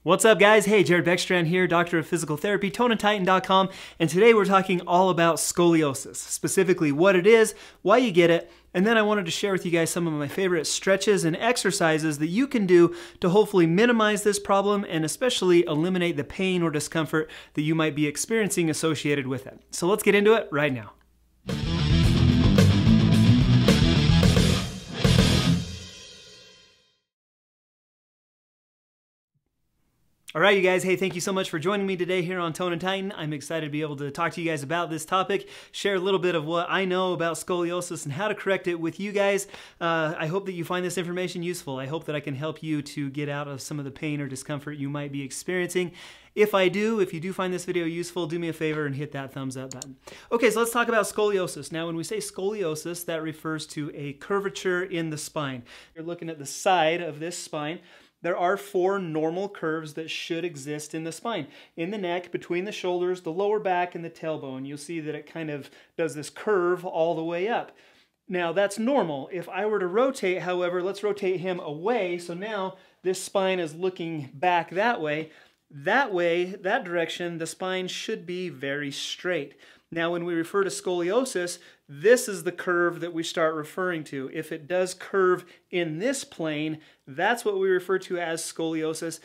What's up, guys? Hey, Jared Beckstrand here, Doctor of Physical Therapy, ToneAndTitan.com, and today we're talking all about scoliosis, specifically what it is, why you get it, and then I wanted to share with you guys some of my favorite stretches and exercises that you can do to hopefully minimize this problem and especially eliminate the pain or discomfort that you might be experiencing associated with it. So let's get into it right now. All right, you guys, hey, thank you so much for joining me today here on Tone and Titan. I'm excited to be able to talk to you guys about this topic, share a little bit of what I know about scoliosis and how to correct it with you guys. I hope that you find this information useful. I hope that I can help you to get out of some of the pain or discomfort you might be experiencing. If you do find this video useful, do me a favor and hit that thumbs up button. Okay, so let's talk about scoliosis. Now, when we say scoliosis, that refers to a curvature in the spine. You're looking at the side of this spine. There are four normal curves that should exist in the spine. In the neck, between the shoulders, the lower back, and the tailbone. You'll see that it kind of does this curve all the way up. Now, that's normal. If I were to rotate, however, let's rotate him away. So now this spine is looking back that way. That way, that direction, the spine should be very straight. Now, when we refer to scoliosis, this is the curve that we start referring to. If it does curve in this plane, that's what we refer to as scoliosis.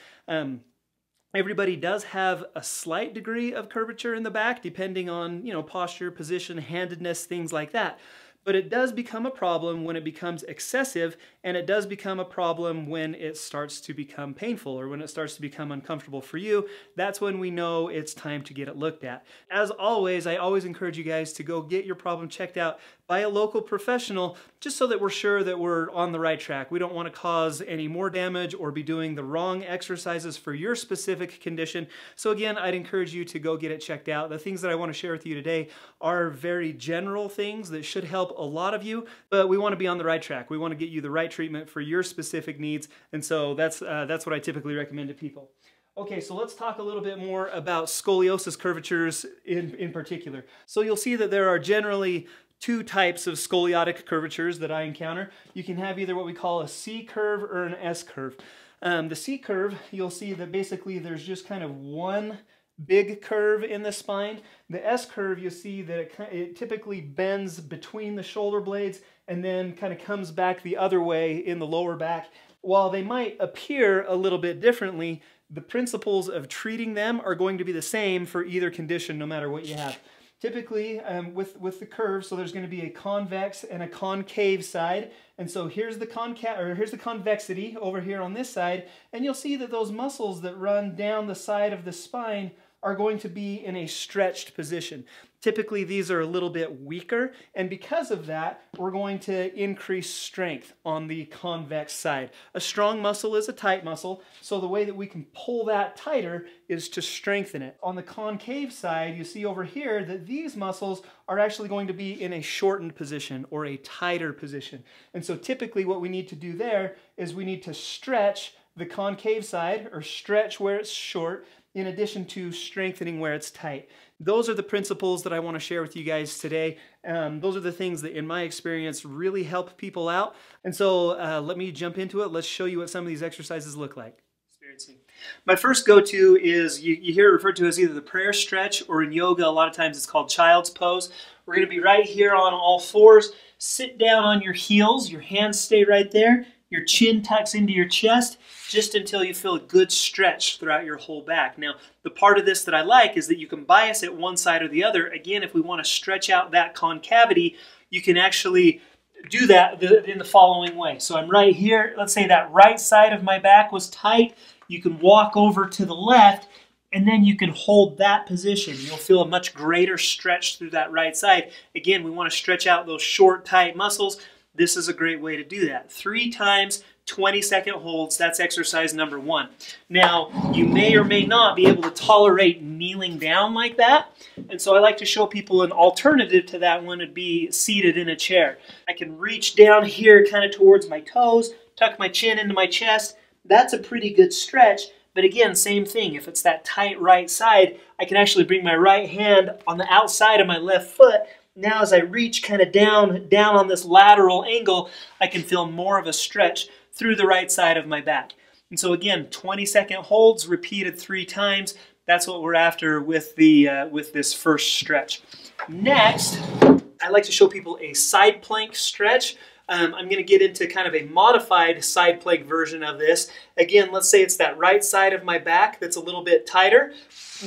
Everybody does have a slight degree of curvature in the back, depending on, posture, position, handedness, things like that. But it does become a problem when it becomes excessive, and it does become a problem when it starts to become painful or when it starts to become uncomfortable for you. That's when we know it's time to get it looked at. As always, I always encourage you guys to go get your problem checked out by a local professional, just so that we're sure that we're on the right track. We don't want to cause any more damage or be doing the wrong exercises for your specific condition. So again, I'd encourage you to go get it checked out. The things that I want to share with you today are very general things that should help a lot of you, but we want to be on the right track. We want to get you the right treatment for your specific needs, and so that's what I typically recommend to people. Okay, so let's talk a little bit more about scoliosis curvatures in particular. So you'll see that there are generally two types of scoliotic curvatures that I encounter. You can have either what we call a C curve or an S curve. The C curve, you'll see that basically there's just kind of one big curve in the spine. The S curve, you'll see that it typically bends between the shoulder blades and then kind of comes back the other way in the lower back. While they might appear a little bit differently, the principles of treating them are going to be the same for either condition, no matter what you have. Typically, with the curve, so there's going to be a convex and a concave side, and so here's the convexity over here on this side, and you'll see that those muscles that run down the side of the spine are going to be in a stretched position. Typically, these are a little bit weaker, and because of that, we're going to increase strength on the convex side. A strong muscle is a tight muscle, so the way that we can pull that tighter is to strengthen it. On the concave side, you see over here that these muscles are actually going to be in a shortened position or a tighter position. And so typically what we need to do there is we need to stretch the concave side, or stretch where it's short, in addition to strengthening where it's tight. Those are the principles that I want to share with you guys today. Those are the things that, in my experience, really help people out. And so let me jump into it. Let's show you what some of these exercises look like. My first go-to is, you hear it referred to as either the prayer stretch, or in yoga, a lot of times it's called child's pose. We're going to be right here on all fours. Sit down on your heels. Your hands stay right there. Your chin tucks into your chest just until you feel a good stretch throughout your whole back. Now, the part of this that I like is that you can bias it one side or the other. Again, if we want to stretch out that concavity, you can actually do that in the following way. So I'm right here. Let's say that right side of my back was tight. You can walk over to the left, and then you can hold that position. You'll feel a much greater stretch through that right side. Again, we want to stretch out those short, tight muscles. This is a great way to do that. 3 times, 20-second holds. That's exercise number 1. Now, you may or may not be able to tolerate kneeling down like that. And so I like to show people an alternative to that one would be seated in a chair. I can reach down here kind of towards my toes, tuck my chin into my chest. That's a pretty good stretch. But again, same thing. If it's that tight right side, I can actually bring my right hand on the outside of my left foot. Now as I reach kind of down on this lateral angle, I can feel more of a stretch through the right side of my back. And so again, 20-second holds repeated 3 times. That's what we're after with this first stretch. Next, I like to show people a side plank stretch. I'm going to get into kind of a modified side plank version of this. Again, let's say it's that right side of my back that's a little bit tighter.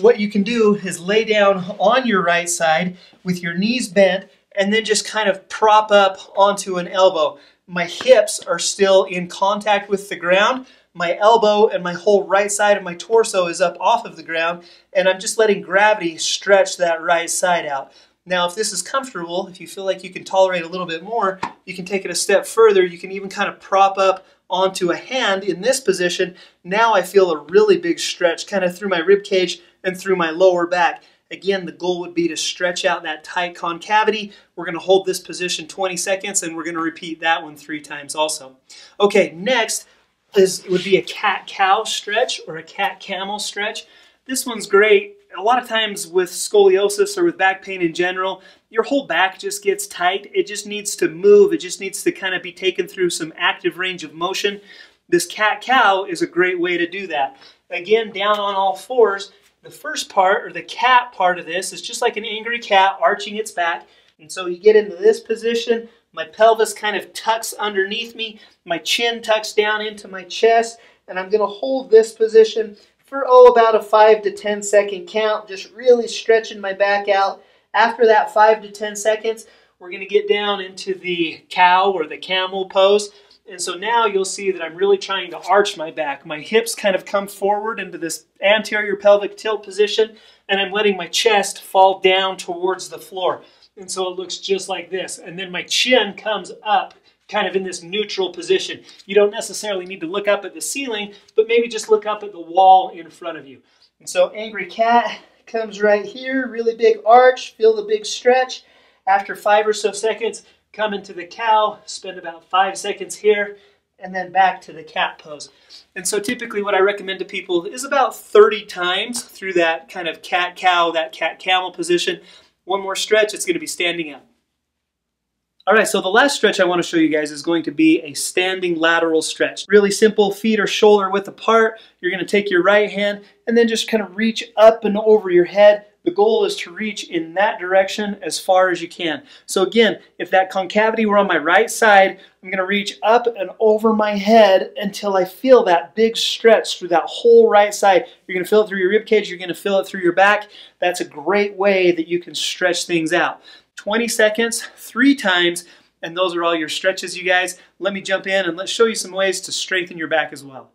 What you can do is lay down on your right side with your knees bent and then just kind of prop up onto an elbow. My hips are still in contact with the ground. My elbow and my whole right side of my torso is up off of the ground, and I'm just letting gravity stretch that right side out. Now, if this is comfortable, if you feel like you can tolerate a little bit more, you can take it a step further. You can even kind of prop up onto a hand in this position. Now I feel a really big stretch kind of through my rib cage and through my lower back. Again, the goal would be to stretch out that tight concavity. We're going to hold this position 20 seconds, and we're going to repeat that one 3 times also. Okay, next would be a cat-cow stretch or a cat-camel stretch. This one's great. A lot of times with scoliosis or with back pain in general, your whole back just gets tight. It just needs to move. It just needs to kind of be taken through some active range of motion. This cat-cow is a great way to do that. Again, down on all fours. The first part, or the cat part of this, is just like an angry cat arching its back. And so you get into this position. My pelvis kind of tucks underneath me. My chin tucks down into my chest. And I'm going to hold this position for, about a 5 to 10 second count, just really stretching my back out. After that 5 to 10 seconds, we're going to get down into the cow or the camel pose. And so now you'll see that I'm really trying to arch my back. My hips kind of come forward into this anterior pelvic tilt position, and I'm letting my chest fall down towards the floor. And so it looks just like this. And then my chin comes up kind of in this neutral position. You don't necessarily need to look up at the ceiling, but maybe just look up at the wall in front of you. And so angry cat comes right here, really big arch, feel the big stretch. After 5 or so seconds, come into the cow, spend about 5 seconds here, and then back to the cat pose. And so typically what I recommend to people is about 30 times through that kind of cat-cow, that cat-camel position. One more stretch, it's going to be standing up. All right, so the last stretch I want to show you guys is going to be a standing lateral stretch. Really simple, feet are shoulder width apart. You're going to take your right hand and then just kind of reach up and over your head. The goal is to reach in that direction as far as you can. So again, if that concavity were on my right side, I'm going to reach up and over my head until I feel that big stretch through that whole right side. You're going to feel it through your rib cage. You're going to feel it through your back. That's a great way that you can stretch things out. 20 seconds, 3 times, and those are all your stretches, you guys. Let me jump in and let's show you some ways to strengthen your back as well.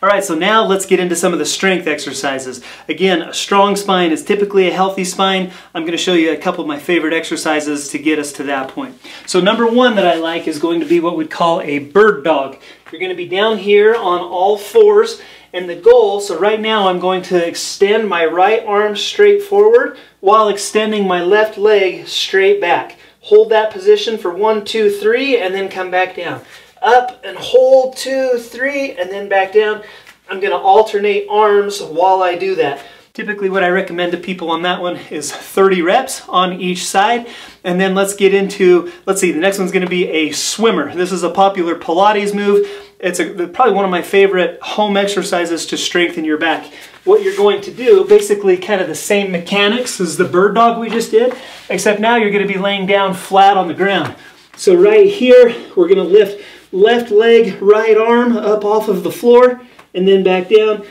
All right, so now let's get into some of the strength exercises. Again, a strong spine is typically a healthy spine. I'm going to show you a couple of my favorite exercises to get us to that point. So number 1 that I like is going to be what we'd call a bird dog. You're going to be down here on all fours, and the goal, so right now I'm going to extend my right arm straight forward while extending my left leg straight back. Hold that position for 1, 2, 3, and then come back down. Up and hold, 2, 3, and then back down. I'm going to alternate arms while I do that. Typically what I recommend to people on that one is 30 reps on each side. And then let's get into, let's see, the next one's going to be a swimmer. This is a popular Pilates move. It's probably one of my favorite home exercises to strengthen your back. What you're going to do, basically kind of the same mechanics as the bird dog we just did, except now you're going to be laying down flat on the ground. So right here, we're going to lift left leg, right arm up off of the floor, and then back down.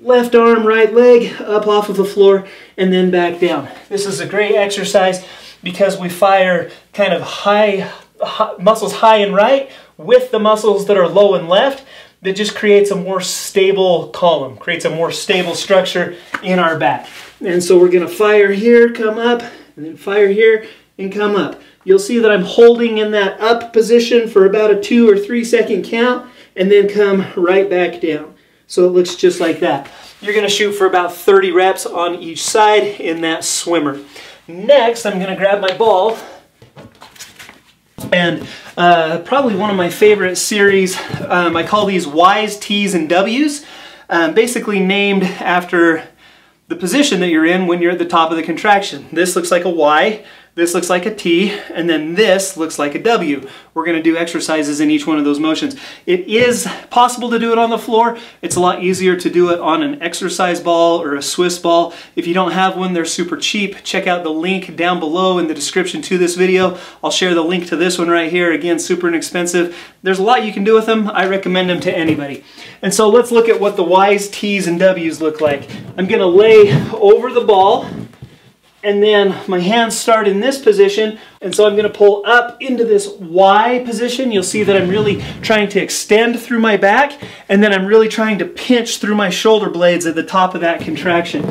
Left arm, right leg up off of the floor, and then back down. This is a great exercise because we fire kind of muscles high and right with the muscles that are low and left. That just creates a more stable column, creates a more stable structure in our back. And so we're going to fire here, come up, and then fire here and come up. You'll see that I'm holding in that up position for about a 2 or 3 second count and then come right back down. So it looks just like that. You're going to shoot for about 30 reps on each side in that swimmer. Next, I'm going to grab my ball and probably one of my favorite series, I call these Y's, T's, and W's, basically named after the position that you're in when you're at the top of the contraction. This looks like a Y. This looks like a T, and then this looks like a W. We're going to do exercises in each one of those motions. It is possible to do it on the floor. It's a lot easier to do it on an exercise ball or a Swiss ball. If you don't have one, they're super cheap. Check out the link down below in the description to this video. I'll share the link to this one right here. Again, super inexpensive. There's a lot you can do with them. I recommend them to anybody. And so let's look at what the Y's, T's, and W's look like. I'm going to lay over the ball, and then my hands start in this position, and so I'm going to pull up into this Y position. You'll see that I'm really trying to extend through my back, and then I'm really trying to pinch through my shoulder blades at the top of that contraction.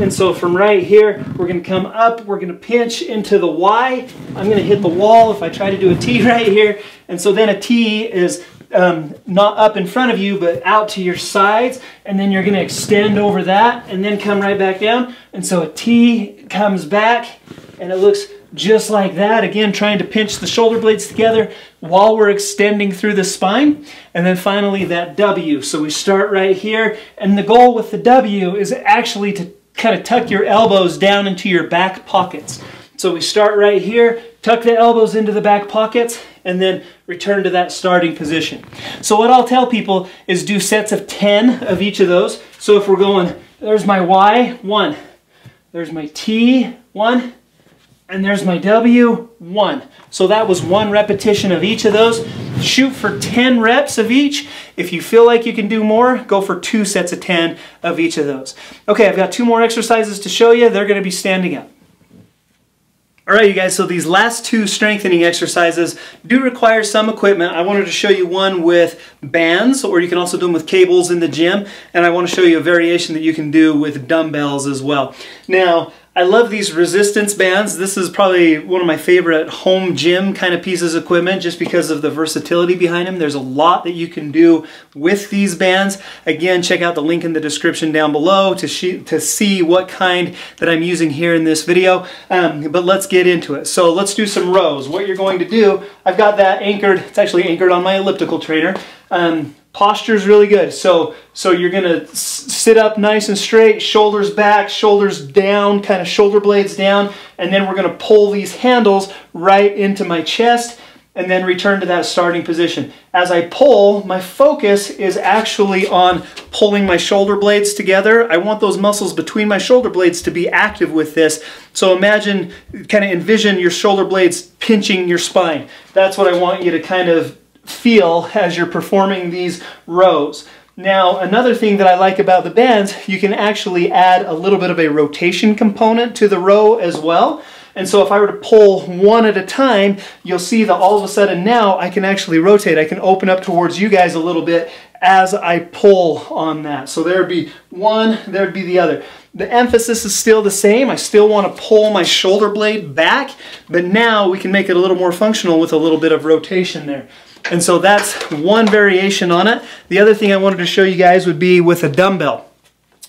And so from right here, we're going to come up, we're going to pinch into the Y. I'm going to hit the wall if I try to do a T right here. And so then a T is not up in front of you, but out to your sides, and then you're going to extend over that and then come right back down. And so a T comes back, and it looks just like that. Again, trying to pinch the shoulder blades together while we're extending through the spine. And then finally that W. So we start right here, and the goal with the W is actually to kind of tuck your elbows down into your back pockets. So we start right here, tuck the elbows into the back pockets, and then return to that starting position. So what I'll tell people is do sets of 10 of each of those. So if we're going, there's my Y, 1. There's my T, 1. And there's my W, 1. So that was 1 repetition of each of those. Shoot for 10 reps of each. If you feel like you can do more, go for 2 sets of 10 of each of those. Okay, I've got 2 more exercises to show you. They're going to be standing up. All right, you guys, so these last 2 strengthening exercises do require some equipment. I wanted to show you one with bands, or you can also do them with cables in the gym, and I want to show you a variation that you can do with dumbbells as well. Now, I love these resistance bands. This is probably one of my favorite home gym kind of pieces of equipment just because of the versatility behind them. There's a lot that you can do with these bands. Again, check out the link in the description down below to see what kind that I'm using here in this video. But let's get into it. So let's do some rows. What you're going to do, I've got that anchored, it's actually anchored on my elliptical trainer. Posture is really good. So you're going to sit up nice and straight, shoulders back, shoulders down, kind of shoulder blades down, and then we're going to pull these handles right into my chest and then return to that starting position. As I pull, my focus is actually on pulling my shoulder blades together. I want those muscles between my shoulder blades to be active with this. So imagine, kind of envision your shoulder blades pinching your spine. That's what I want you to kind of feel as you're performing these rows. Now, another thing that I like about the bands, you can actually add a little bit of a rotation component to the row as well. And so if I were to pull one at a time, you'll see that all of a sudden now I can actually rotate. I can open up towards you guys a little bit as I pull on that. So there'd be one, there'd be the other. The emphasis is still the same. I still want to pull my shoulder blade back, but now we can make it a little more functional with a little bit of rotation there. And so that's one variation on it. The other thing I wanted to show you guys would be with a dumbbell.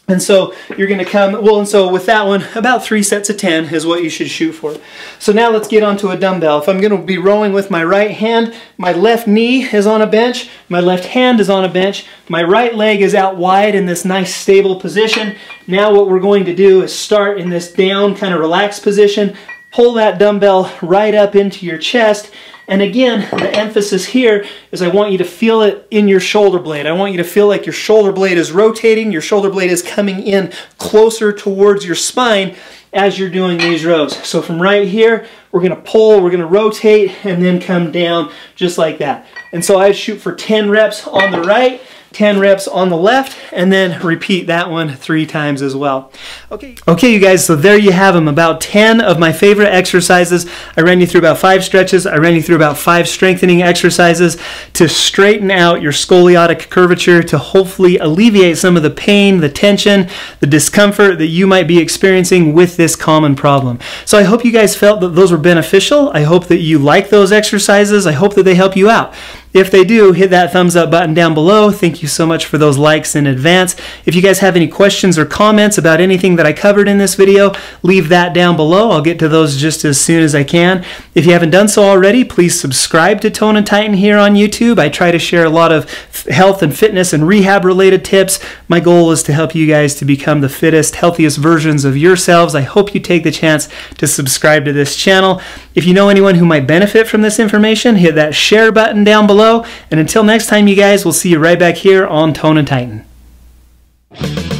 And so you're going to come, well, and so with that one, about 3 sets of 10 is what you should shoot for. So now let's get onto a dumbbell. If I'm going to be rowing with my right hand, my left knee is on a bench, my left hand is on a bench, my right leg is out wide in this nice stable position. Now what we're going to do is start in this down kind of relaxed position, pull that dumbbell right up into your chest. And again, the emphasis here is I want you to feel it in your shoulder blade. I want you to feel like your shoulder blade is rotating, your shoulder blade is coming in closer towards your spine as you're doing these rows. So from right here, we're going to pull, we're going to rotate, and then come down just like that. And so I shoot for 10 reps on the right, 10 reps on the left, and then repeat that one 3 times as well. Okay, you guys, so there you have them, about 10 of my favorite exercises. I ran you through about 5 stretches. I ran you through about 5 strengthening exercises to straighten out your scoliotic curvature, to hopefully alleviate some of the pain, the tension, the discomfort that you might be experiencing with this common problem. So I hope you guys felt that those were beneficial. I hope that you like those exercises. I hope that they help you out. If they do, hit that thumbs up button down below. Thank you so much for those likes in advance. If you guys have any questions or comments about anything that I covered in this video, leave that down below. I'll get to those just as soon as I can. If you haven't done so already, please subscribe to Tone and Tighten here on YouTube. I try to share a lot of health and fitness and rehab related tips. My goal is to help you guys to become the fittest, healthiest versions of yourselves. I hope you take the chance to subscribe to this channel. If you know anyone who might benefit from this information, hit that share button down below. And until next time, you guys, we'll see you right back here on Tone and Tighten.